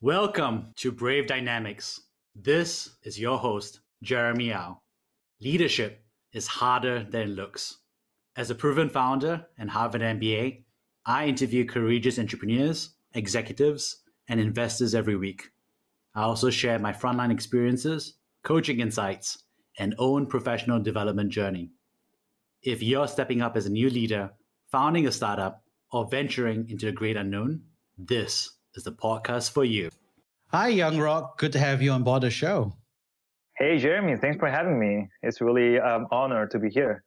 Welcome to Brave Dynamics. This is your host, Jeremy Au. Leadership is harder than it looks. As a proven founder and Harvard MBA, I interview courageous entrepreneurs, executives, and investors every week. I also share my frontline experiences, coaching insights, and own professional development journey. If you're stepping up as a new leader, founding a startup, or venturing into the great unknown, this is the podcast for you. Hi, Youngrok. Good to have you on board the show. Hey, Jeremy. Thanks for having me. It's really an honor to be here.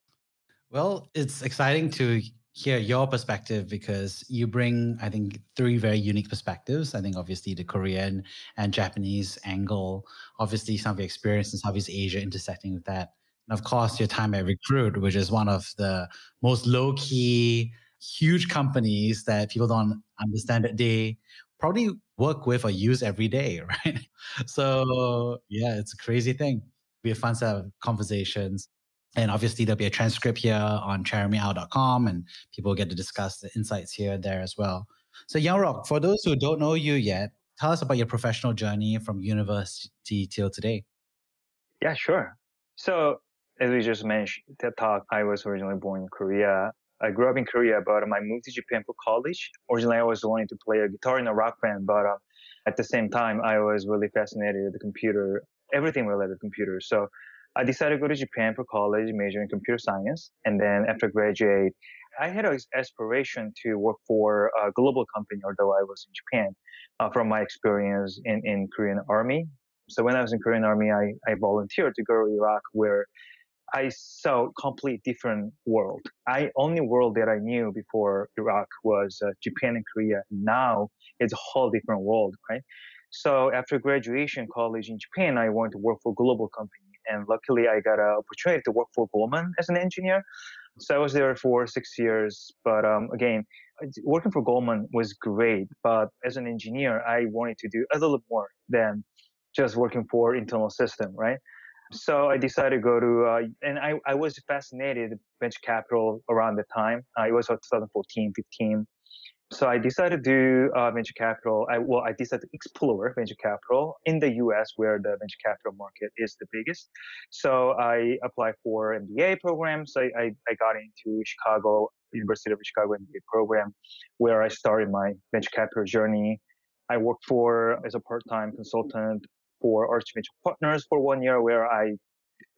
Well, it's exciting to hear your perspective because you bring, I think, three very unique perspectives. I think obviously the Korean and Japanese angle, obviously some of your experience in Southeast Asia intersecting with that. And of course, your time at Recruit, which is one of the most low-key, huge companies that people don't understand that they probably work with or use every day, right? So yeah, it's a crazy thing. Be a fun set of conversations. And obviously there'll be a transcript here on jeremyau.com and people get to discuss the insights here and there as well. So Youngrok, for those who don't know you yet, tell us about your professional journey from university till today. Yeah, sure. So as we just mentioned, that talk, I was originally born in Korea. I grew up in Korea, but I moved to Japan for college. Originally, I was wanting to play a guitar in a rock band, but at the same time, I was really fascinated with the computer, everything related to computers. So I decided to go to Japan for college, major in computer science. And then after graduate, I had an aspiration to work for a global company, although I was in Japan, from my experience in Korean Army. So when I was in Korean Army, I volunteered to go to Iraq, where I saw a completely different world. Only world that I knew before Iraq was Japan and Korea. Now it's a whole different world, right? So after graduation college in Japan, I wanted to work for a global company. And luckily, I got an opportunity to work for Goldman as an engineer. So I was there for 6 years. But again, working for Goldman was great. But as an engineer, I wanted to do a little more than just working for internal system, right? So I decided to go to, and I was fascinated with venture capital around the time. It was 2014, 15. So I decided to do venture capital. I decided to explore venture capital in the US, where the venture capital market is the biggest. So I applied for MBA programs. I got into University of Chicago MBA program, where I started my venture capital journey. I worked as a part-time consultant for Arch Venture Partners for 1 year, where I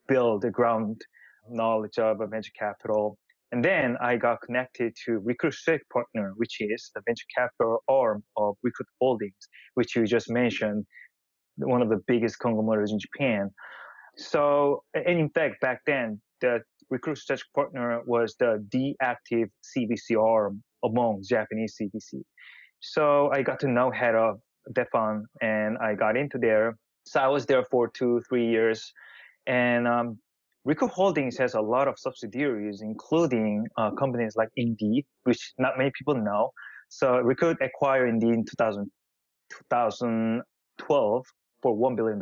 built the ground knowledge of venture capital. And then I got connected to Recruit Strategic Partner, which is the venture capital arm of Recruit Holdings, which you just mentioned, one of the biggest conglomerates in Japan. So, and in fact, back then, the Recruit Strategic Partner was the active CVC arm among Japanese CVC. So I got to know head of that fund, and I got into there. So I was there for 2-3 years. And Recruit Holdings has a lot of subsidiaries, including companies like Indeed, which not many people know. So Recruit acquired Indeed in 2012 for $1 billion.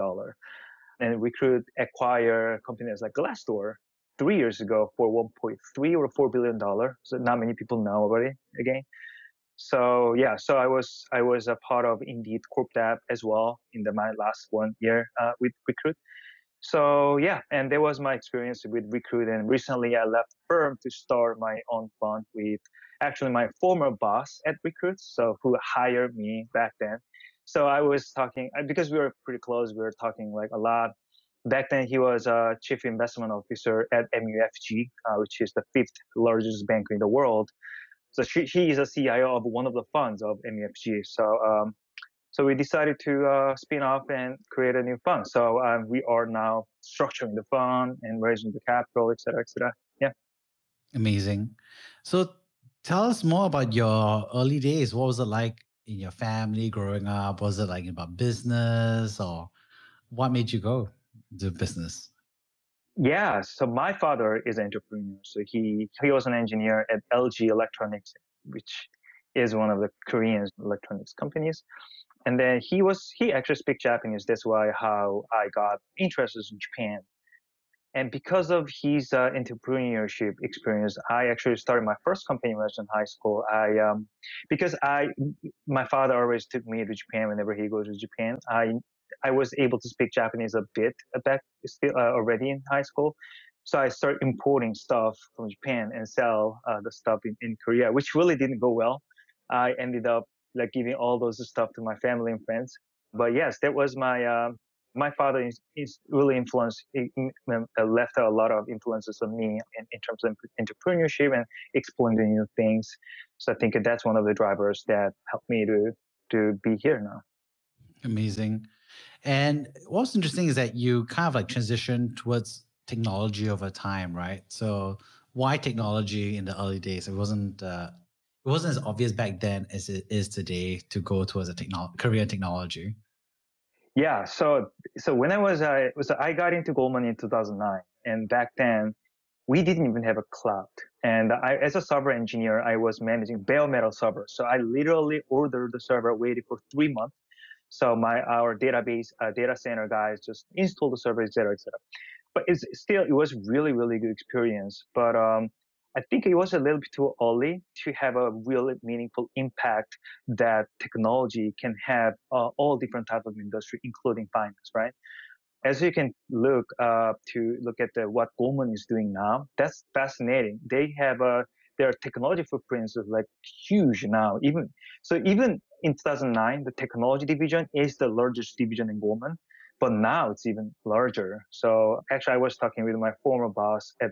And Recruit acquired companies like Glassdoor 3 years ago for 1.3 or $4 billion. So not many people know about it again. So yeah, so I was a part of Indeed Corp Dev as well in my last 1 year with Recruit. So yeah, and that was my experience with Recruit. And recently I left the firm to start my own fund with actually my former boss at Recruit, so who hired me back then. So I was talking, because we were pretty close, we were talking like a lot. Back then he was a chief investment officer at MUFG, which is the 5th largest bank in the world. So he is a CIO of one of the funds of MUFG. So we decided to spin off and create a new fund. So we are now structuring the fund and raising the capital, et cetera, et cetera. Yeah. Amazing. So tell us more about your early days. What was it like in your family growing up? Was it like about business, or what made you go to business? Yeah. So my father is an entrepreneur. So he was an engineer at LG Electronics, which is one of the Korean electronics companies. And then he actually speaks Japanese. That's how I got interested in Japan. And because of his entrepreneurship experience, I actually started my first company when I was in high school. Because my father always took me to Japan whenever he goes to Japan. I was able to speak Japanese a bit back still already in high school. So I started importing stuff from Japan and sell the stuff in Korea, which really didn't go well. I ended up like giving all those stuff to my family and friends. But yes, that was my father is really influenced, left a lot of influences on me in terms of entrepreneurship and exploring the new things. So I think that's one of the drivers that helped me to be here now. Amazing. And what's interesting is that you kind of like transitioned towards technology over time, right? So why technology in the early days? It wasn't as obvious back then as it is today to go towards a career in technology. Yeah, so when I got into Goldman in 2009, and back then we didn't even have a cloud. And as a server engineer, I was managing bare metal servers. So I literally ordered the server, waited for 3 months. So our database data center guys just installed the server, et cetera, et cetera. But it was really, really good experience. But I think it was a little bit too early to have a really meaningful impact that technology can have all different types of industry, including finance, right? As you can look at what Goldman is doing now, that's fascinating. They have their technology footprints is like huge now. Even in 2009, the technology division is the largest division in Goldman, but now it's even larger. So actually, I was talking with my former boss at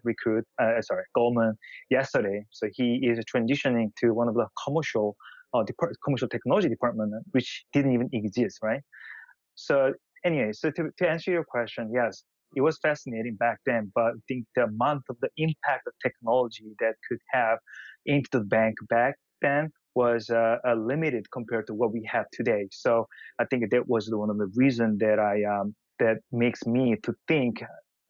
Goldman yesterday. So he is transitioning to one of the commercial technology department, which didn't even exist, right? So anyway, so to answer your question, yes, it was fascinating back then, but I think the amount of the impact of technology that could have into the bank back then was limited compared to what we have today. So I think that was one of the reasons that makes me to think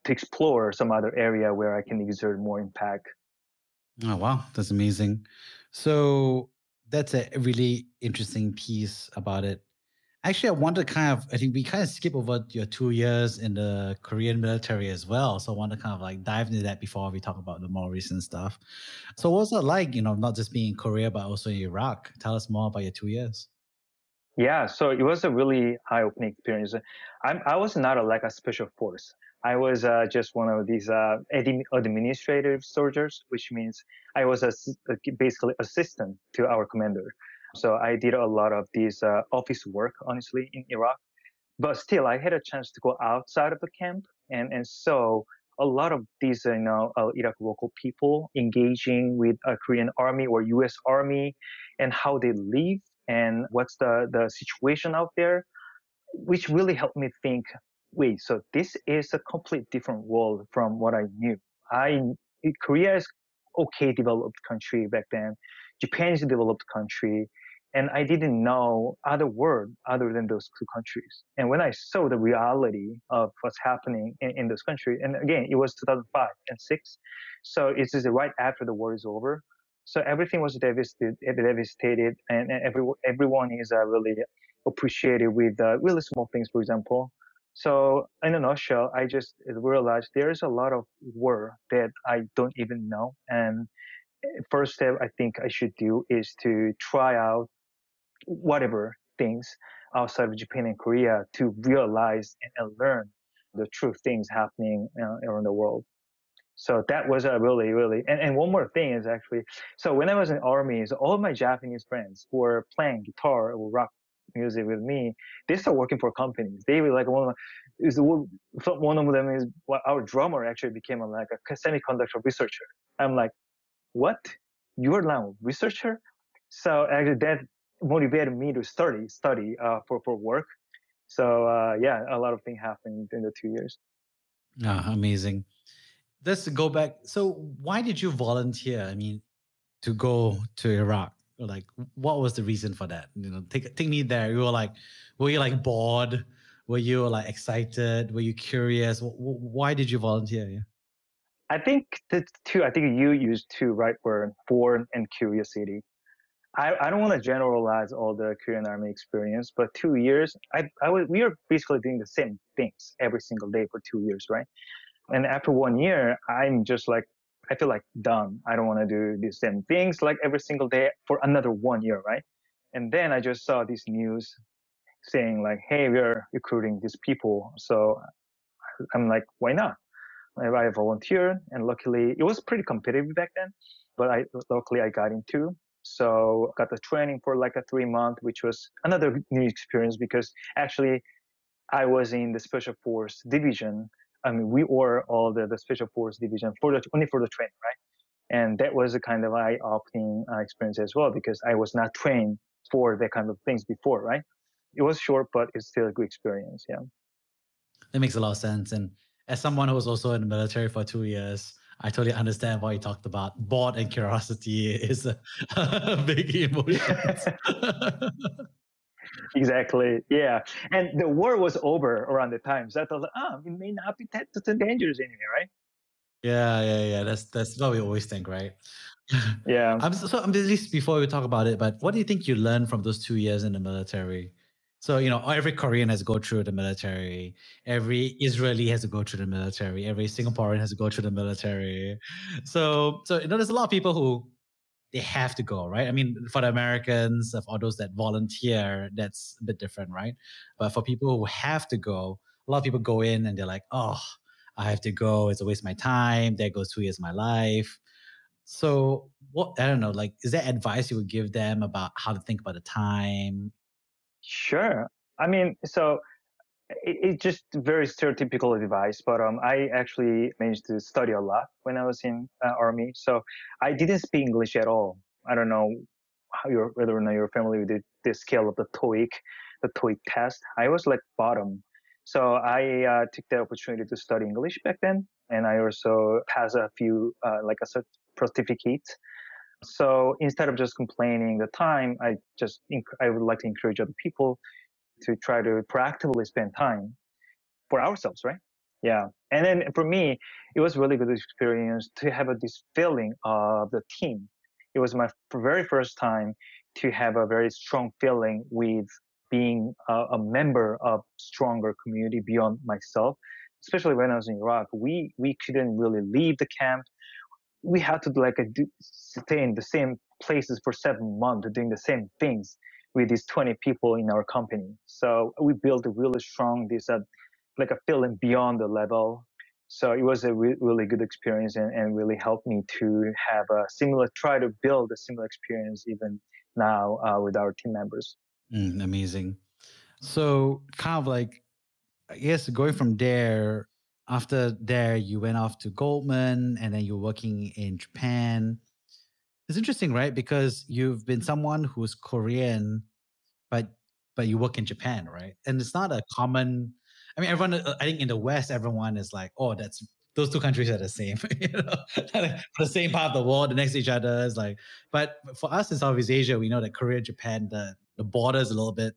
to explore some other area where I can exert more impact. Oh, wow. That's amazing. So that's a really interesting piece about it. Actually, I think we kind of skip over your 2 years in the Korean military as well. So I want to kind of like dive into that before we talk about the more recent stuff. So what's it like, not just being in Korea, but also in Iraq? Tell us more about your 2 years. Yeah, so it was a really eye-opening experience. I was not like a special force. I was just one of these administrative soldiers, which means I was basically assistant to our commander. So I did a lot of these office work, honestly, in Iraq. But still, I had a chance to go outside of the camp, and so a lot of these, Iraq local people engaging with a Korean army or U.S. army, and how they live and what's the situation out there, which really helped me think, wait, so this is a complete different world from what I knew. I Korea is okay developed country back then. Japan is a developed country. And I didn't know other world other than those two countries. And when I saw the reality of what's happening in those countries, and again, it was 2005 and 6. So it's just right after the war is over. So everything was devastated, and everyone is really appreciated with really small things, for example. So in a nutshell, I just realized there's a lot of work that I don't even know. And first step I think I should do is to try out whatever things outside of Japan and Korea to realize and learn the true things happening around the world. So that was a really, really, and one more thing is actually, so when I was in army, so all my Japanese friends who were playing guitar or rock music with me, they started working for companies. They were like one of them is our drummer actually became like a semiconductor researcher. I'm like, what? You're now a researcher? So actually that motivated me to study for work. So yeah, a lot of things happened in the 2 years. Ah, amazing. Let's go back. So why did you volunteer? I mean, to go to Iraq? Like, what was the reason for that? Take me there. Were you like bored? Were you like excited? Were you curious? Why did you volunteer? Yeah. I think I think you used two right word, bored and curiosity. I don't want to generalize all the Korean Army experience, but 2 years, we were basically doing the same things every single day for 2 years, right? And after 1 year, I'm just like, I feel like done. I don't want to do the same things like every single day for another 1 year, right? And then I just saw this news saying like, hey, we're recruiting these people. So I'm like, why not? I volunteered, and luckily it was pretty competitive back then, but luckily I got into. So got the training for like a 3 month, which was another new experience because actually I was in the special force division. I mean, we were all the special force division only for the training, right? And that was a kind of eye-opening experience as well because I was not trained for that kind of things before, right? It was short, but it's still a good experience. Yeah. That makes a lot of sense. And as someone who was also in the military for 2 years, I totally understand what you talked about. Bored and curiosity is a big emotion. Exactly. Yeah. And the war was over around the time. So I thought, it may not be that dangerous anyway, right? Yeah. That's what we always think, right? Yeah. At least before we talk about it, but what do you think you learned from those 2 years in the military? So, every Korean has to go through the military. Every Israeli has to go through the military. Every Singaporean has to go through the military. So there's a lot of people who they have to go, right? I mean, for the Americans, for those that volunteer, that's a bit different, right? But for people who have to go, a lot of people go in and they're like, oh, I have to go. It's a waste of my time. There goes 2 years of my life. So I don't know, like, is there advice you would give them about how to think about the time? Sure. I mean, so it's just very stereotypical advice, but I actually managed to study a lot when I was in army. So I didn't speak English at all. I don't know whether or not you're familiar with the scale of the TOEIC test. I was like bottom. So I took the opportunity to study English back then, and I also passed a few like a certificates. So instead of just complaining the time, I would like to encourage other people to try to proactively spend time for ourselves, right? Yeah. And then for me, it was really good experience to have this feeling of the team. It was my very first time to have a very strong feeling with being a member of stronger community beyond myself. Especially when I was in Iraq, we couldn't really leave the camp. We had to stay in the same places for 7 months doing the same things with these 20 people in our company. So we built a really strong like a feeling beyond the level. So it was a really good experience and really helped me to have try to build a similar experience even now with our team members. Amazing. So kind of like, I guess going from there, after there, you went off to Goldman and then you're working in Japan. It's interesting, right? Because you've been someone who's Korean, but you work in Japan, right? And it's not a common. I mean, everyone. I think in the West, everyone is like, "Oh, those two countries are the same." The same part of the world, next to each other. Is like, but for us in Southeast Asia, we know that Korea, Japan, the border is a little bit.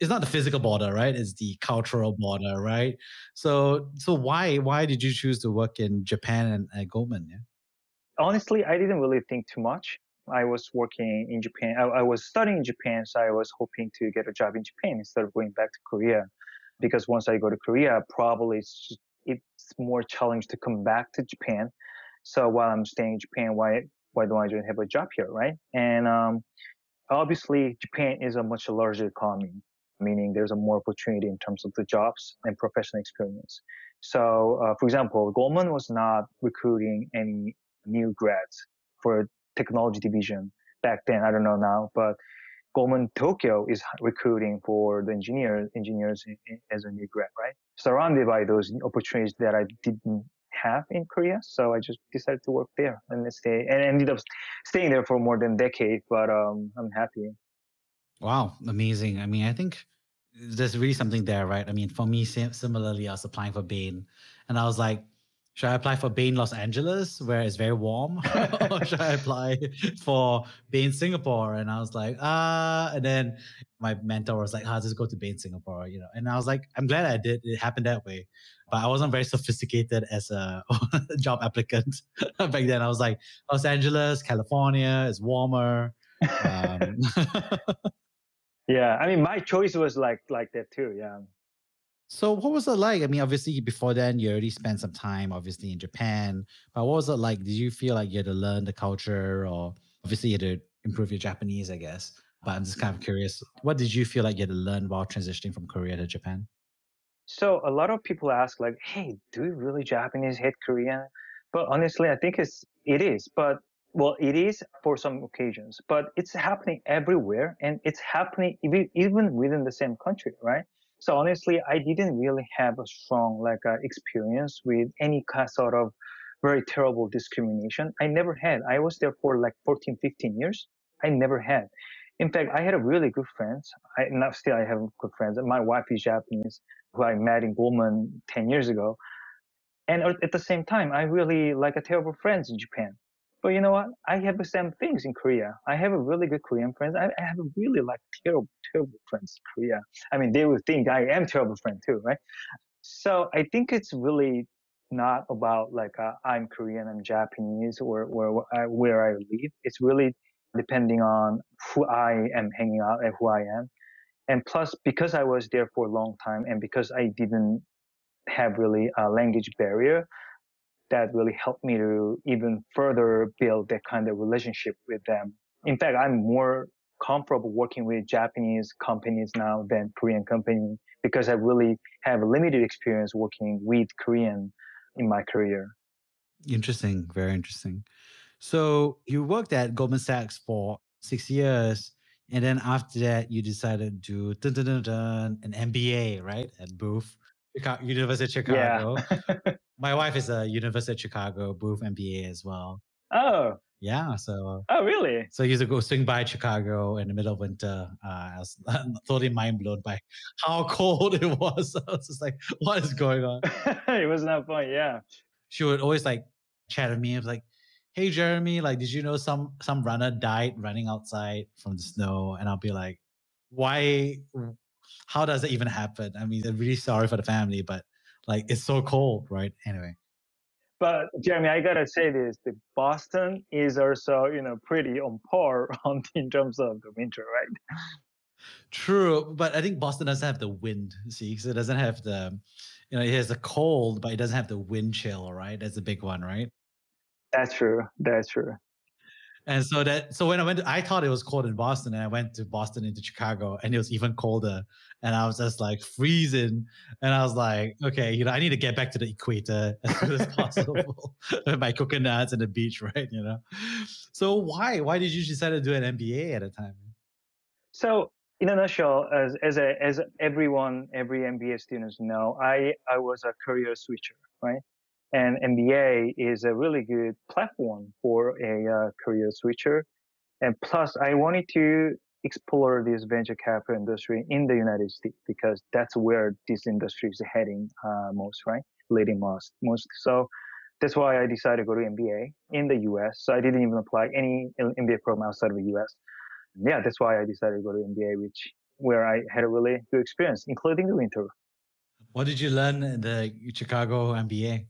It's not the physical border, right? It's the cultural border, right? So why did you choose to work in Japan and at Goldman? Yeah. Honestly, I didn't really think too much. I was working in Japan. I was studying in Japan, so I was hoping to get a job in Japan instead of going back to Korea. Because once I go to Korea, probably it's more challenging to come back to Japan. So while I'm staying in Japan, why don't I just have a job here, right? And obviously, Japan is a much larger economy, meaning there's a more opportunity in terms of the jobs and professional experience. So, for example, Goldman was not recruiting any new grads for technology division back then. I don't know now, but Goldman Tokyo is recruiting for the engineers as a new grad, right? Surrounded by those opportunities that I didn't have in Korea, so I just decided to work there and stay, and ended up staying there for more than a decade. But I'm happy. Wow, amazing. I mean, I think there's really something there, right? I mean, for me, similarly, I was applying for Bain, and I was like, should I apply for Bain Los Angeles, where it's very warm, or should I apply for Bain Singapore? And I was like, and then my mentor was like, just go to Bain Singapore, And I was like, I'm glad I did. It happened that way, but I wasn't very sophisticated as a job applicant back then. I was like, Los Angeles, California, is warmer. Yeah, I mean, my choice was like that too. Yeah. So what was it like? I mean, obviously before then you already spent some time obviously in Japan, but what was it like? Did you feel like you had to learn the culture, or obviously you had to improve your Japanese, I guess? But I'm just kind of curious, what did you feel like you had to learn while transitioning from Korea to Japan? So a lot of people ask like, "Hey, do you really Japanese hate Korean?" But honestly, I think it is. But well, it is for some occasions, but it's happening everywhere, and it's happening even within the same country, right? So honestly, I didn't really have a strong experience with any kind sort of very terrible discrimination. I never had. I was there for like 14, 15 years. I never had. In fact, I had a really good friends. Now still I have good friends. My wife is Japanese, who I met in Goldman 10 years ago. And at the same time, I really like a terrible friends in Japan. But you know what? I have the same things in Korea. I have a really good Korean friends. I have a really like terrible, terrible friends in Korea. I mean, they would think I am terrible friend too, right? So I think it's really not about I'm Korean, I'm Japanese, or where I live. It's really depending on who I am hanging out and who I am. And plus, because I was there for a long time and because I didn't have really a language barrier, that really helped me to even further build that kind of relationship with them. In fact, I'm more comfortable working with Japanese companies now than Korean companies because I really have a limited experience working with Korean in my career. Interesting, very interesting. So you worked at Goldman Sachs for 6 years, and then after that, you decided to do an MBA, right, at Booth, University of Yeah. Chicago. My wife is a University of Chicago Booth MBA as well. Oh. Yeah, so Really? I used to go swing by Chicago in the middle of winter. I was totally mind blown by how cold it was. I was just like, what is going on? It was not fun. Yeah. She would always like chat with me. It was like, hey Jeremy, like, did you know some runner died running outside from the snow? And I'll be like, why? How does that even happen? I mean, I'm really sorry for the family, but like, it's so cold, right? Anyway. But Jeremy, I gotta say this: the Boston is also, pretty on par in terms of the winter, right? True, but I think Boston doesn't have the wind. See, so it doesn't have the, it has the cold, but it doesn't have the wind chill. Right, that's the big one, right? That's true. That's true. And so when I thought it was cold in Boston, and I went to Boston into Chicago, and it was even colder, and I was just like freezing, and I was like, okay, I need to get back to the equator as soon as possible with my coconuts and the beach, right? So why did you decide to do an MBA at a time? So in a nutshell, as every MBA students know, I was a career switcher, right? And MBA is a really good platform for a career switcher. And plus, I wanted to explore this venture capital industry in the United States because that's where this industry is heading most, right? Leading most. So that's why I decided to go to MBA in the US. So I didn't even apply any MBA program outside of the US. Yeah, that's why I decided to go to MBA, where I had a really good experience, including the winter. What did you learn in the Chicago MBA?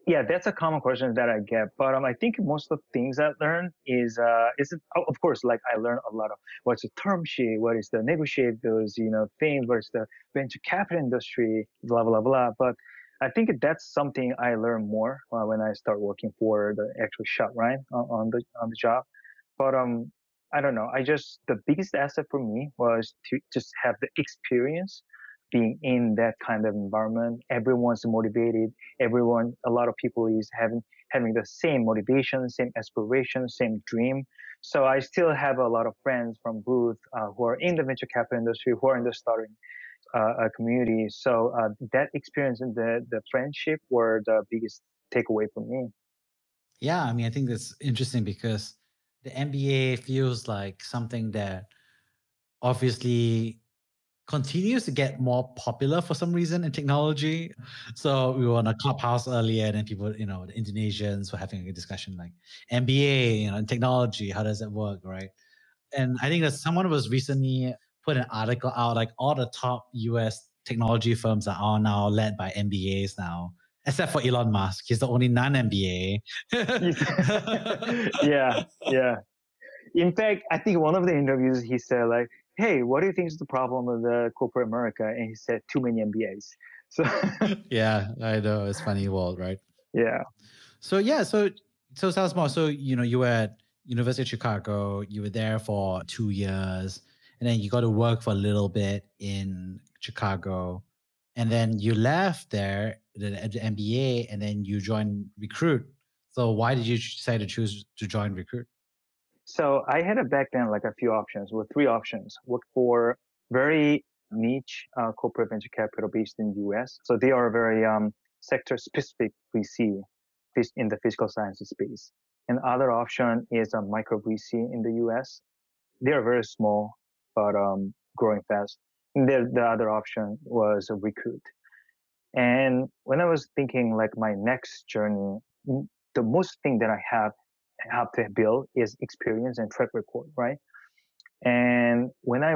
Yeah, that's a common question that I get. But I think most of the things I learned is of course, like I learned a lot of what's the term sheet, what is the negotiate those things, what is the venture capital industry, blah blah blah. But I think that's something I learned more when I start working for the actual shop, right, on the job. But I don't know. The biggest asset for me was to just have the experience being in that kind of environment. Everyone's motivated. A lot of people is having the same motivation, same aspiration, same dream. So I still have a lot of friends from Booth who are in the venture capital industry, who are in the starting community. So that experience and the friendship were the biggest takeaway for me. Yeah, I mean, I think that's interesting because the MBA feels like something that obviously continues to get more popular for some reason in technology. So we were on a clubhouse earlier, and then people, the Indonesians were having a discussion like MBA, in technology, how does that work, right? And I think that someone was recently put an article out, like all the top US technology firms are all now led by MBAs now, except for Elon Musk. He's the only non-MBA. Yeah. In fact, I think one of the interviews he said like, hey, what do you think is the problem with the corporate America? And he said, too many MBAs. So Yeah, I know. It's funny world, right? yeah. So so tell us more. So, you were at University of Chicago, you were there for 2 years, and then you got to work for a little bit in Chicago. And then you left there, the MBA, and then you joined Recruit. So why did you decide to choose to join Recruit? So I had back then like a few options, well, three options. Work for very niche corporate venture capital based in the US. So they are very sector specific VC in the physical sciences space. And other option is a micro VC in the US. They are very small, but growing fast. And the other option was a Recruit. And when I was thinking like my next journey, the most thing that I have to build is experience and track record, right? And when I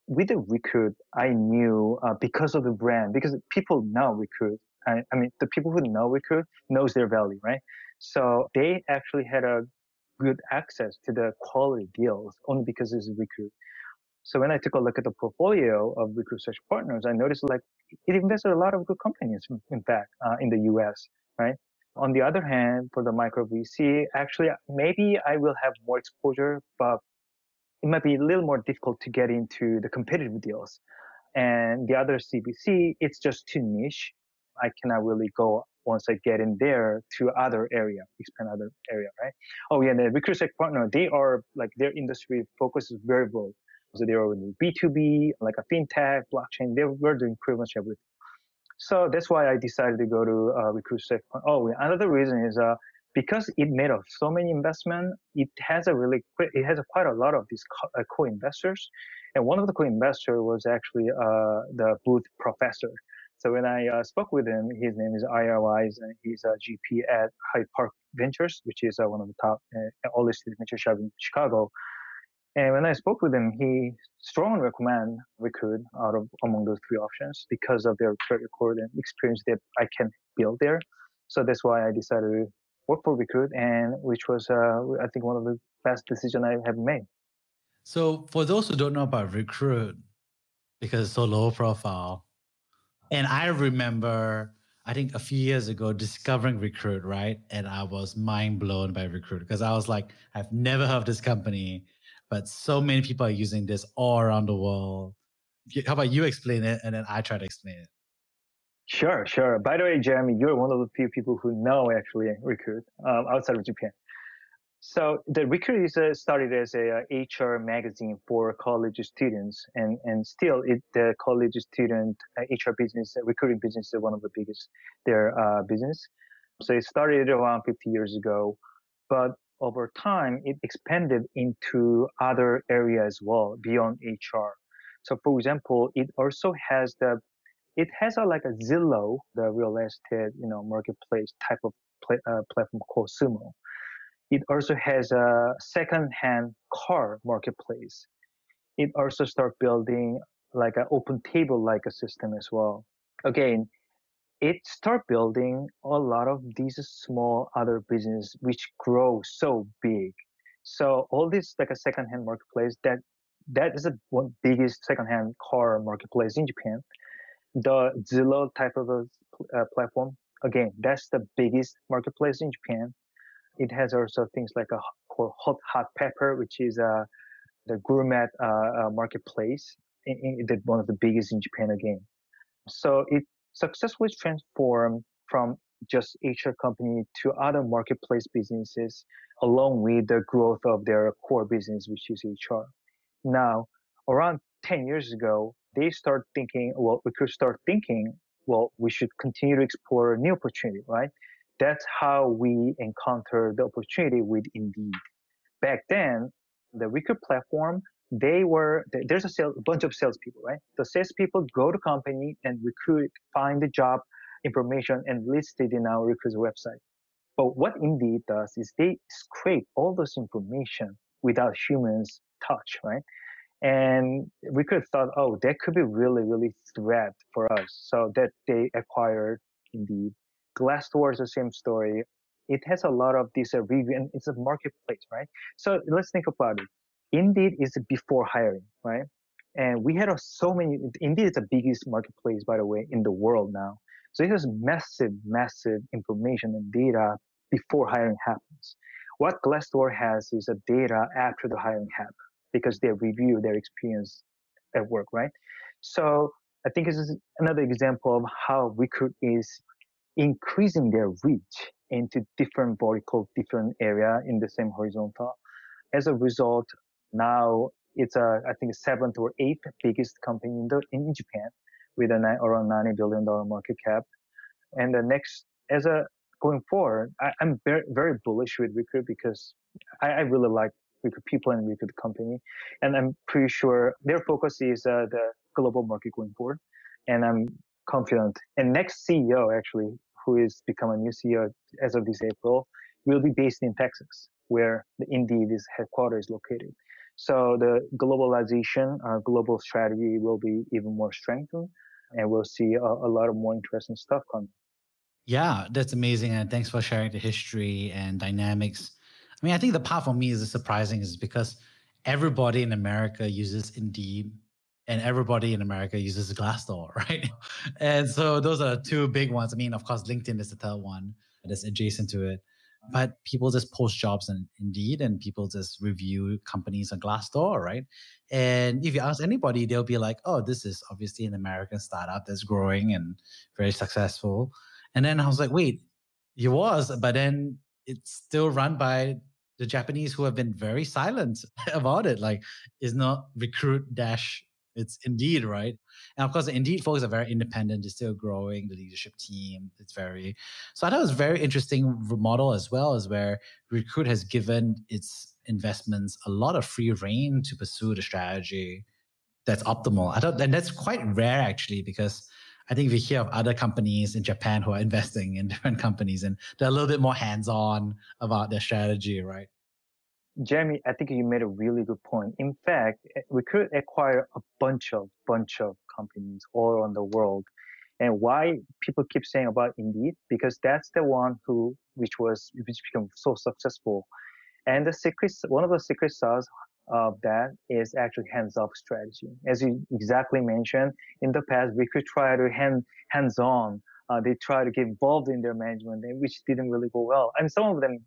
with the Recruit, I knew because of the brand, because people know Recruit. I mean, the people who know Recruit knows their value, right? So they actually had a good access to the quality deals only because it's Recruit. So when I took a look at the portfolio of Recruit Search Partners, I noticed like it invested a lot of good companies, in fact, in the US, right? On the other hand, for the micro VC, actually, maybe I will have more exposure, but it might be a little more difficult to get into the competitive deals. And the other CVC, it's just too niche. I cannot really go once I get in there to other area, expand other area, right? Oh yeah, the Recruit Search Partner, they are like their industry focus is very broad. So they are in B2B, like a FinTech, blockchain. They were doing pretty much everything. So that's why I decided to go to Recruit Safe. Oh, another reason is because it made of so many investment. It has quite a lot of these co-investors, and one of the co-investor was actually the Booth professor. So when I spoke with him, his name is Ira Wise, and he's a GP at Hyde Park Ventures, which is one of the top all-listed venture shop in Chicago. And when I spoke with him, he strongly recommend Recruit among those three options because of their track record and experience that I can build there. So that's why I decided to work for Recruit, and which was I think one of the best decisions I have made. So for those who don't know about Recruit, because it's so low profile, and I remember, I think a few years ago, discovering Recruit, right? And I was mind blown by Recruit because I was like, I've never heard of this company, but so many people are using this all around the world. How about you explain it, and then I try to explain it? Sure, sure. By the way, Jeremy, you're one of the few people who know actually Recruit outside of Japan. So the Recruit is started as a HR magazine for college students, and still the college student HR business, recruiting business is one of the biggest their business. So it started around 50 years ago, but over time it expanded into other areas as well beyond HR. So for example, it has like a Zillow, the real estate marketplace type of platform called Sumo. It also has a second-hand car marketplace. It also start building like an open table like a system as well. Again, it start building a lot of these small other business which grow so big. So all this like a second-hand marketplace that is the one biggest second-hand car marketplace in Japan. The Zillow type of a platform, again, that's the biggest marketplace in Japan. It has also things like a called hot pepper, which is the gourmet marketplace, one of the biggest in Japan again. So it successfully transformed from just HR company to other marketplace businesses, along with the growth of their core business, which is HR. Now, around 10 years ago, we could start thinking, well, we should continue to explore new opportunity, right? That's how we encountered the opportunity with Indeed. Back then, the Recruit platform, there's a bunch of salespeople, right? The salespeople go to company and recruit, find the job information and list it in our Recruit's website. But what Indeed does is they scrape all those information without humans touch, right? And we could have thought, oh, that could be really, really threat for us. So that they acquired Indeed. Glassdoor is the same story. It has a lot of these review, and it's a marketplace, right? So let's think about it. Indeed is before hiring, right? And we had so many. Indeed, it's the biggest marketplace, by the way, in the world now. So it has massive, massive information and data before hiring happens. What Glassdoor has is a data after the hiring happens because they review their experience at work, right? So I think this is another example of how Recruit is increasing their reach into different vertical, different area in the same horizontal. As a result, now it's I think seventh or eighth biggest company in Japan with around $90 billion market cap. And the next, going forward, I'm very, very bullish with Recruit because I really like Recruit people and Recruit company. And I'm pretty sure their focus is the global market going forward. And I'm confident. And next CEO, actually, who is become a new CEO as of this April, will be based in Texas, where the Indeed's headquarters is located. So the globalization, global strategy will be even more strengthened, and we'll see a lot of more interesting stuff coming. Yeah, that's amazing. And thanks for sharing the history and dynamics. I mean, I think the part for me is surprising is because everybody in America uses Indeed and everybody in America uses Glassdoor, right? And so those are two big ones. I mean, of course, LinkedIn is the third one that's adjacent to it. But people just post jobs on Indeed and people just review companies on Glassdoor, right? And if you ask anybody, they'll be like, oh, this is obviously an American startup that's growing and very successful. And then I was like, wait, it was, but then it's still run by the Japanese who have been very silent about it. Like, it's not Recruit dash, it's Indeed, right? And of course, the Indeed folks are very independent. They're still growing. The leadership team, it's very. So I thought it was a very interesting model as well, as where Recruit has given its investments a lot of free reign to pursue the strategy that's optimal. I thought, and that's quite rare actually, because I think we hear of other companies in Japan who are investing in different companies and they're a little bit more hands-on about their strategy, right? Jeremy, I think you made a really good point. In fact, we could acquire a bunch of companies all around the world. And why people keep saying about Indeed? Because that's the one which became so successful. And one of the secret sauce of that is actually hands-off strategy. As you exactly mentioned, in the past, we could try to hands-on. They try to get involved in their management, which didn't really go well. And some of them,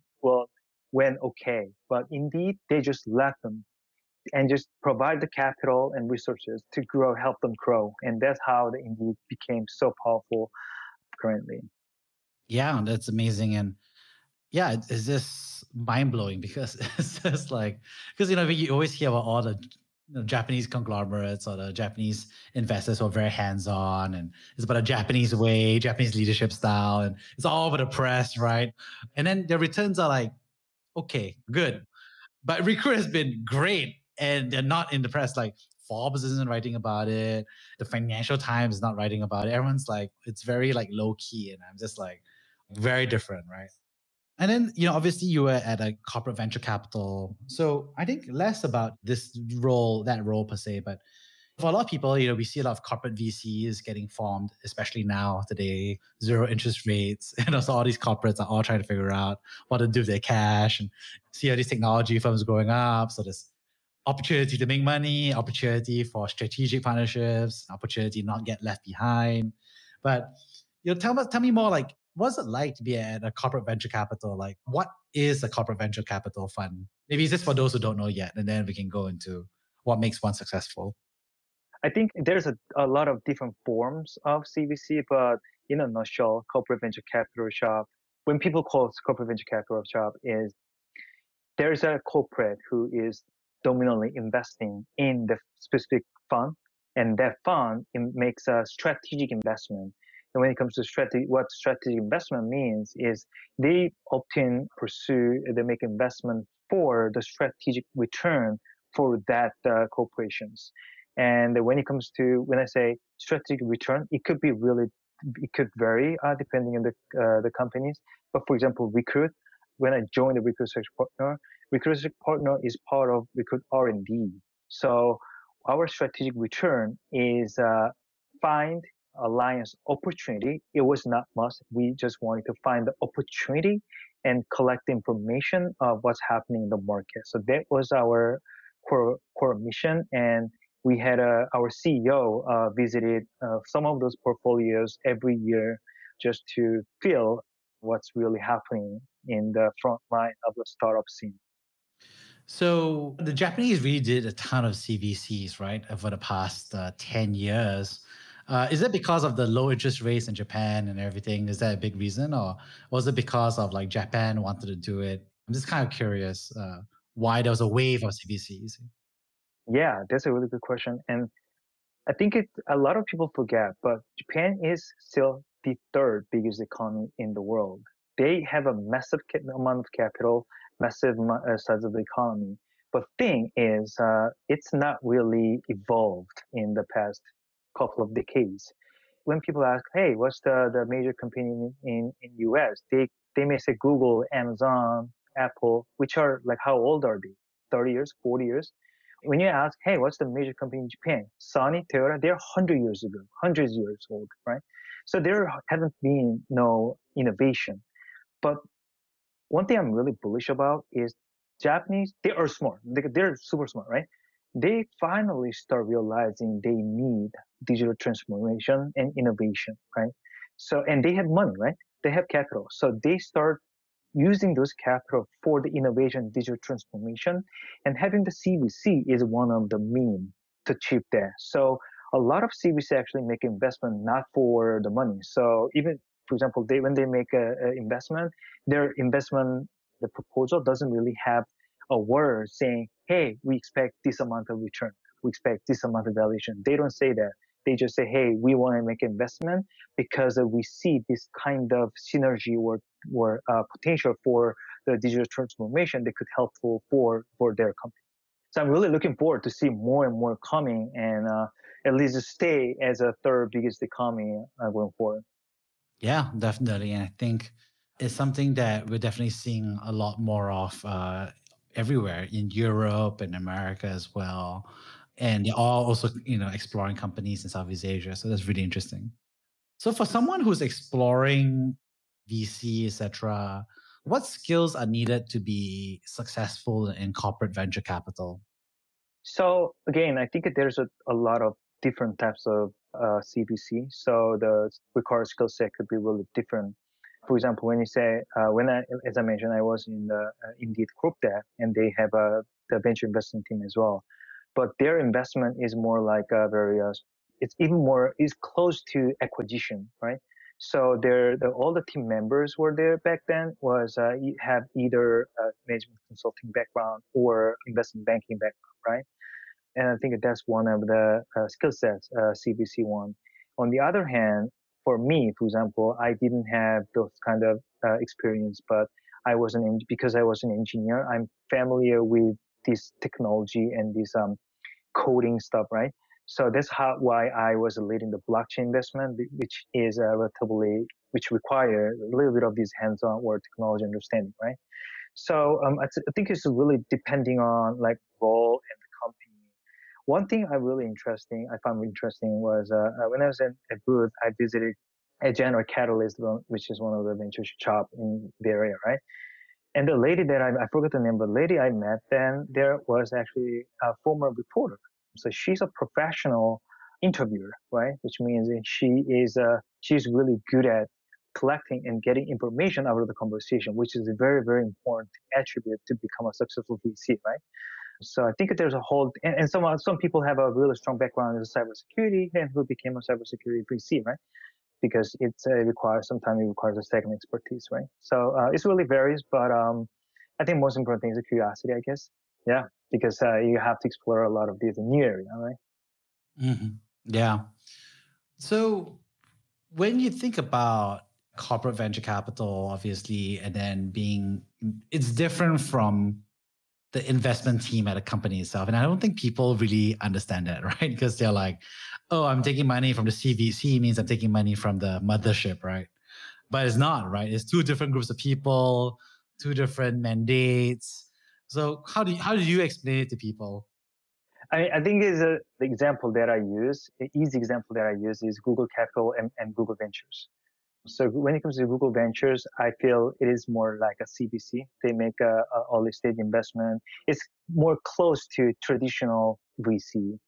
went okay. But Indeed, they just let them and just provide the capital and resources to help them grow. And that's how the Indeed became so powerful currently. Yeah, that's amazing. And yeah, it's just mind blowing because it's just like, because, you always hear about all the Japanese conglomerates or the Japanese investors who are very hands on and it's about a Japanese way, Japanese leadership style, and it's all over the press, right? And then the returns are like, okay, good. But Recruit has been great and they're not in the press. Like Forbes isn't writing about it. The Financial Times is not writing about it. Everyone's like, it's very like low key. And I'm just like, very different, right? And then, obviously you were at a corporate venture capital. So I think less about that role per se, but for a lot of people, we see a lot of corporate VCs getting formed, especially now today, zero interest rates. So all these corporates are all trying to figure out what to do with their cash and see all these technology firms growing up. So there's opportunity to make money, opportunity for strategic partnerships, opportunity to not get left behind. But tell me more, like, what's it like to be at a corporate venture capital? Like, what is a corporate venture capital fund? Maybe it's just for those who don't know yet, and then we can go into what makes one successful. I think there's a lot of different forms of CVC, but in a nutshell, corporate venture capital shop, when people call it corporate venture capital shop, is there's a corporate who is dominantly investing in the specific fund, and that fund makes a strategic investment. And when it comes to strategy, what strategic investment means is they make investment for the strategic return for that corporations. And when I say strategic return, it could vary depending on the companies. But for example, Recruit, when I joined the Recruit Search Partner is part of Recruit R&D. So our strategic return is find alliance opportunity. It was not must. We just wanted to find the opportunity and collect information of what's happening in the market. So that was our core mission. And we had our CEO visited some of those portfolios every year just to feel what's really happening in the front line of the startup scene. So the Japanese really did a ton of CVCs, right, over the past 10 years. Is it because of the low interest rates in Japan and everything? Is that a big reason? Or was it because of like Japan wanted to do it? I'm just kind of curious why there was a wave of CVCs. Yeah, that's a really good question. And I think a lot of people forget, but Japan is still the third biggest economy in the world. They have a massive amount of capital, massive size of the economy. But thing is, it's not really evolved in the past couple of decades. When people ask, "Hey, what's the major company in US?" They may say Google, Amazon, Apple, which are like how old are they? 30 years, 40 years? When you ask, hey, what's the major company in Japan? Sony, Toyota, they're 100 years ago, hundreds of years old, right? So there haven't been no innovation. But one thing I'm really bullish about is Japanese, they are smart. They're super smart, right? They finally start realizing they need digital transformation and innovation, right? So, and they have money, right? They have capital. So they start using those capital for the innovation digital transformation, and having the CVC is one of the means to achieve that. So a lot of CVC actually make investment not for the money. So even, for example, when they make a investment, their investment, the proposal doesn't really have a word saying, hey, we expect this amount of return, we expect this amount of valuation. They don't say that. They just say, hey, we want to make investment because we see this kind of synergy or potential for the digital transformation that could helpful for their company. So I'm really looking forward to see more and more coming, and at least stay as a third biggest economy going forward. Yeah, definitely. And I think it's something that we're definitely seeing a lot more of everywhere in Europe and America as well. And they're all also, exploring companies in Southeast Asia. So that's really interesting. So for someone who's exploring VC, etc., what skills are needed to be successful in corporate venture capital? So again, I think there's a lot of different types of CVC. So the required skill set could be really different. For example, when you say, as I mentioned, I was in the Indeed Group there, and they have the venture investment team as well. But their investment is more like a very, it's even more, is close to acquisition, right? So all the team members were there back then was have either management consulting background or investment banking background, right? And I think that's one of the skill sets CVC one. On the other hand, for me, for example, I didn't have those kind of experience, but because I was an engineer, I'm familiar with this technology and this coding stuff, right? So that's why I was leading the blockchain investment, which is which require a little bit of this hands-on or technology understanding, right? So I think it's really depending on like role and the company. One thing I found interesting was when I was at booth, I visited a General Catalyst, which is one of the venture shop in the area, right? And the lady that I forgot the name, but the lady I met then there was actually a former reporter. So she's a professional interviewer, right? Which means she's really good at collecting and getting information out of the conversation, which is a very, very important attribute to become a successful VC, right? So I think there's a whole, and some people have a really strong background in cybersecurity and who became a cybersecurity VC, right? Because sometimes it requires a second expertise, right? So it really varies, but I think most important thing is curiosity, I guess. Yeah, because you have to explore a lot of these new area, right? Mm-hmm. Yeah. So when you think about corporate venture capital, obviously, and then it's different from the investment team at a company itself. And I don't think people really understand that, right? Because they're like, oh, I'm taking money from the CVC means I'm taking money from the mothership, right? But it's not, right? It's two different groups of people, two different mandates. So how do you explain it to people? I think the example that I use, the easy example that I use is Google Capital and Google Ventures. So when it comes to Google Ventures, I feel it is more like a CVC. They make a early stage investment. It's more close to traditional VC.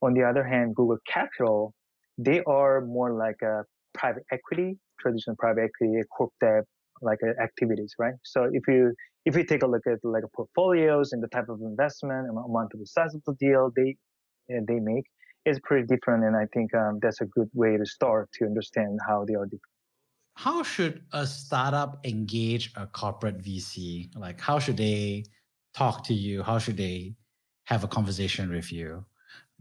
On the other hand, Google Capital, they are more like a private equity, traditional private equity, corp dev, like activities, right? So if you take a look at like portfolios and the type of investment, amount of the size of the deal they make, is pretty different. And I think that's a good way to start to understand how they are different. How should a startup engage a corporate VC? Like, how should they talk to you? How should they have a conversation with you?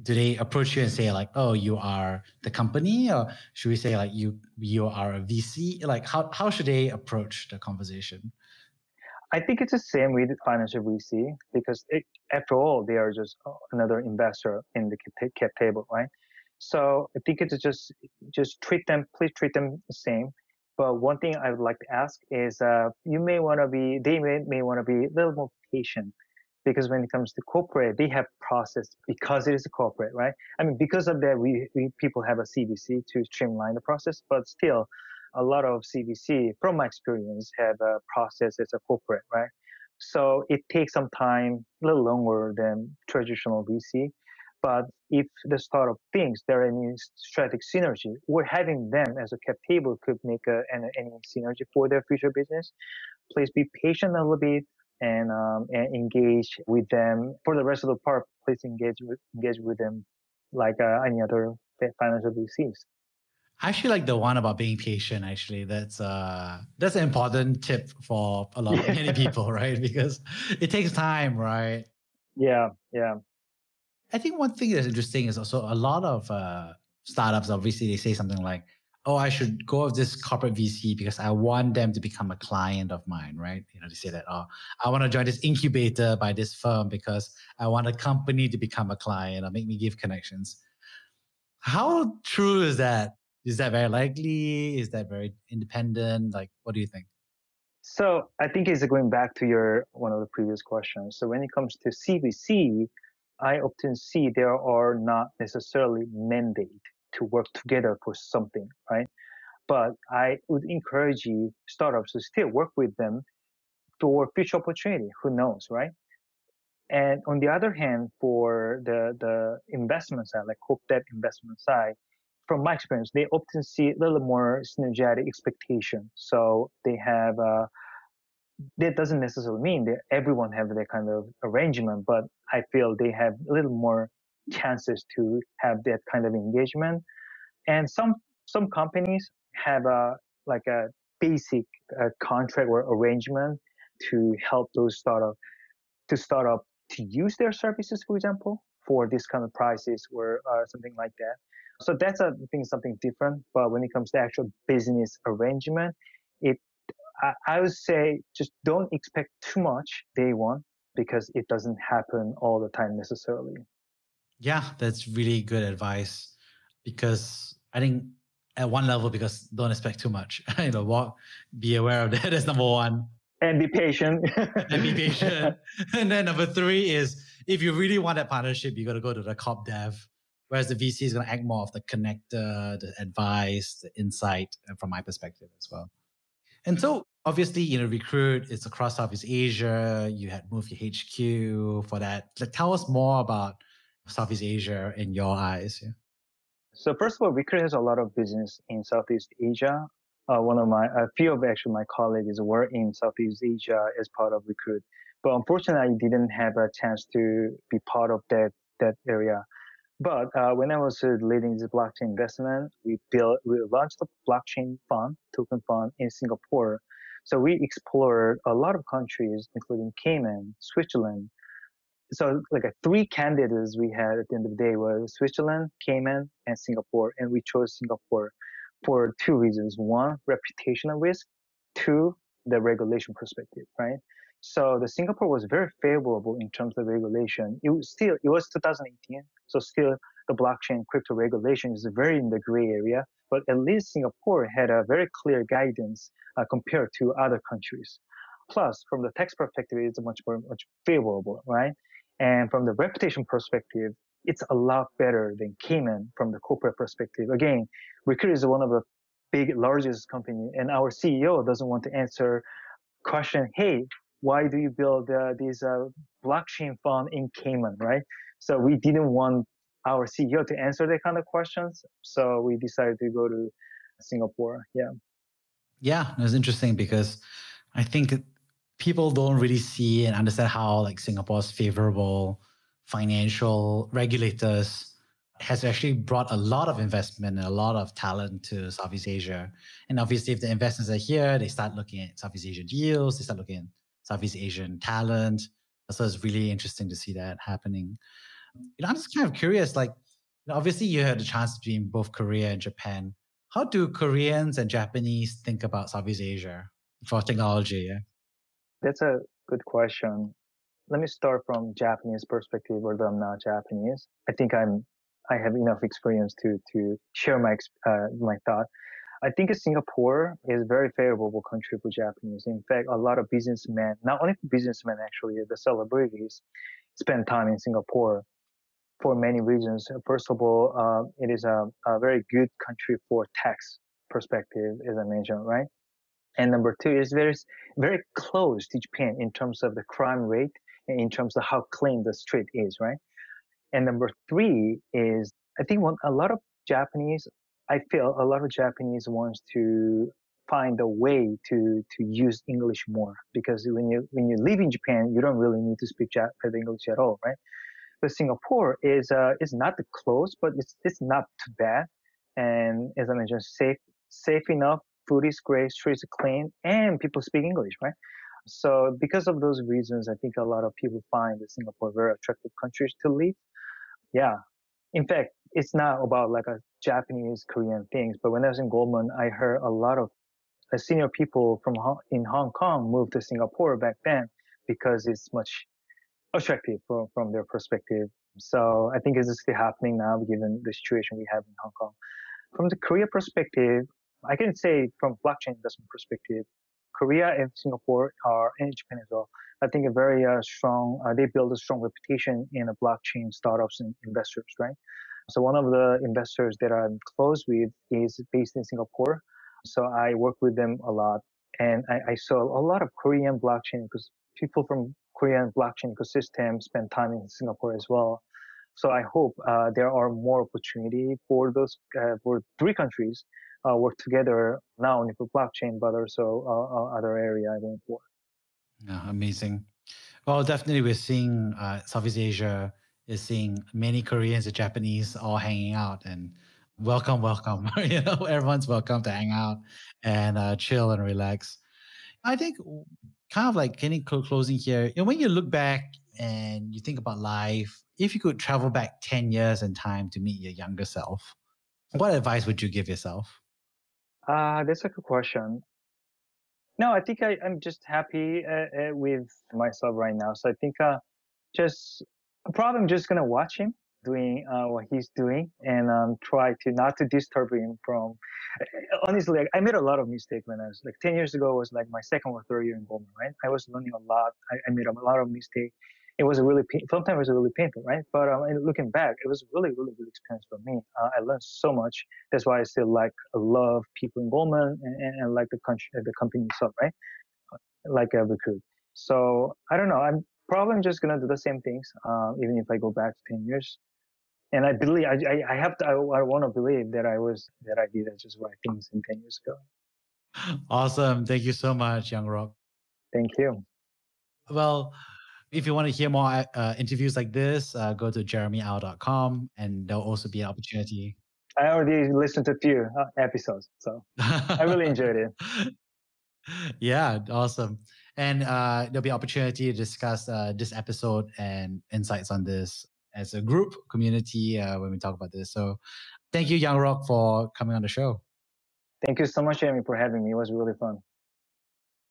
Do they approach you and say like, "Oh, you are the company," or should we say like, "You are a VC"? Like, how should they approach the conversation? I think it's the same with financial VC because after all, they are just another investor in the cap table, right? So I think it's just please treat them the same. But one thing I would like to ask is, they may want to be a little more patient because when it comes to corporate, they have process because it is a corporate, right? I mean, because of that, we people have a CVC to streamline the process, but still, a lot of CVC, from my experience, have a process as a corporate, right? So it takes some time, a little longer than traditional VC. But if the startup thinks there are any strategic synergy, or having them as a cap table could make any synergy for their future business, please be patient a little bit and engage with them. For the rest of the part, please engage with them like any other financial VCs. I actually like the one about being patient. Actually, that's an important tip for many people, right? Because it takes time, right? Yeah. I think one thing that's interesting is also a lot of startups. Obviously, they say something like, "Oh, I should go with this corporate VC because I want them to become a client of mine," right? They say that, "Oh, I want to join this incubator by this firm because I want a company to become a client or make me give connections." How true is that? Is that very likely? Is that very independent? Like, what do you think? So I think it's going back to your one of the previous questions. So when it comes to CVC, I often see there are not necessarily mandate to work together for something, right? But I would encourage you startups to still work with them for future opportunity. Who knows, right? And on the other hand, for the investment side, like corp debt investment side, from my experience, they often see a little more synergetic expectation. So they have that doesn't necessarily mean that everyone have that kind of arrangement, but I feel they have a little more chances to have that kind of engagement. And some companies have a basic contract or arrangement to help those startup to use their services, for example, for this kind of prices or something like that. So that's I think something different. But when it comes to actual business arrangement, it I would say just don't expect too much day one because it doesn't happen all the time necessarily. Yeah, that's really good advice because I think at one level, because don't expect too much. Be aware of that. That's number one. And be patient. And be patient. And then number three is if you really want that partnership, you got to go to the corp dev. Whereas the VC is going to act more of the connector, the advice, the insight, from my perspective as well. And so obviously, Recruit is across Southeast Asia. You had moved your HQ for that. Like, tell us more about Southeast Asia in your eyes. Yeah. So first of all, Recruit has a lot of business in Southeast Asia. A few of actually my colleagues were in Southeast Asia as part of Recruit, but unfortunately, I didn't have a chance to be part of that area. But when I was leading this blockchain investment, we launched a blockchain fund, token fund in Singapore. So we explored a lot of countries, including Cayman, Switzerland. So like three candidates we had at the end of the day were Switzerland, Cayman, and Singapore. And we chose Singapore for two reasons. One, reputational risk. Two, the regulation perspective, right? So the Singapore was very favorable in terms of regulation. It was 2018, so still the blockchain crypto regulation is very in the gray area. But at least Singapore had a very clear guidance compared to other countries. Plus, from the tax perspective, it's much favorable, right? And from the reputation perspective, it's a lot better than Cayman from the corporate perspective. Again, Recruit is one of the largest company, and our CEO doesn't want to answer question, hey, why do you build this blockchain fund in Cayman, right? So we didn't want our CEO to answer that kind of questions. So we decided to go to Singapore. Yeah. Yeah, it's interesting because I think people don't really see and understand how like Singapore's favorable financial regulators has actually brought a lot of investment and a lot of talent to Southeast Asia. And obviously, if the investors are here, they start looking at Southeast Asian deals, they start looking at Southeast Asian talent. So it's really interesting to see that happening. I'm just kind of curious, like, obviously you had a chance to be in both Korea and Japan. How do Koreans and Japanese think about Southeast Asia for technology? Yeah? That's a good question. Let me start from Japanese perspective, although I'm not Japanese. I think I have enough experience to share my thought. I think Singapore is a very favorable country for Japanese. In fact, a lot of businessmen, not only businessmen actually, the celebrities, spend time in Singapore for many reasons. First of all, it is a very good country for tax perspective, as I mentioned, right? And number two, is very close to Japan in terms of the crime rate and in terms of how clean the street is, right? And number three is, I think a lot of Japanese, I feel a lot of Japanese wants to find a way to use English more, because when you live in Japan, you don't really need to speak English at all, right? But Singapore is not close, but it's not too bad, and as I mentioned, safe enough. Food is great, streets are clean, and people speak English, right? So because of those reasons, I think a lot of people find that Singapore very attractive countries to live. Yeah. In fact, it's not about like a Japanese Korean things, but when I was in Goldman, I heard a lot of senior people in Hong Kong moved to Singapore back then because it's much attractive from their perspective. So I think it's still happening now given the situation we have in Hong Kong. From the Korea perspective, I can say from blockchain investment perspective, Korea and Singapore are, and Japan as well, I think a very strong, they build a strong reputation in the blockchain startups and investors, right? So one of the investors that I'm close with is based in Singapore. So I work with them a lot. And I saw a lot of Korean blockchain because people from Korean blockchain ecosystem spend time in Singapore as well. So I hope there are more opportunity for those for three countries work together, not only for blockchain but also other area going forward. Yeah, amazing. Well, definitely we're seeing Southeast Asia is seeing many Koreans and Japanese all hanging out, and welcome. Everyone's welcome to hang out and chill and relax. I think kind of like getting closing here, when you look back and you think about life, if you could travel back 10 years in time to meet your younger self, what advice would you give yourself? That's a good question. No, I think I'm just happy with myself right now. So I think just probably I'm just gonna watch him doing what he's doing and try to not to disturb him from. Honestly, I made a lot of mistakes when I was like 10 years ago was like my second or third year in Goldman, right? I was learning a lot. I made a lot of mistakes. It was sometimes it was really painful, right? But looking back, it was really, really good experience for me. I learned so much. That's why I still love people in Goldman and like the country, the company itself, right? Like a recruit. So I don't know. I'm probably just gonna do the same things, even if I go back to 10 years. And I believe I have to. I want to believe that I did just right things in 10 years ago. Awesome. Thank you so much, Youngrok. Thank you. Well, if you want to hear more interviews like this, go to jeremyao.com and there'll also be an opportunity. I already listened to a few episodes, so I really enjoyed it. Yeah, awesome. And there'll be opportunity to discuss this episode and insights on this as a group community when we talk about this. So thank you, Youngrok, for coming on the show. Thank you so much, Jeremy, for having me. It was really fun.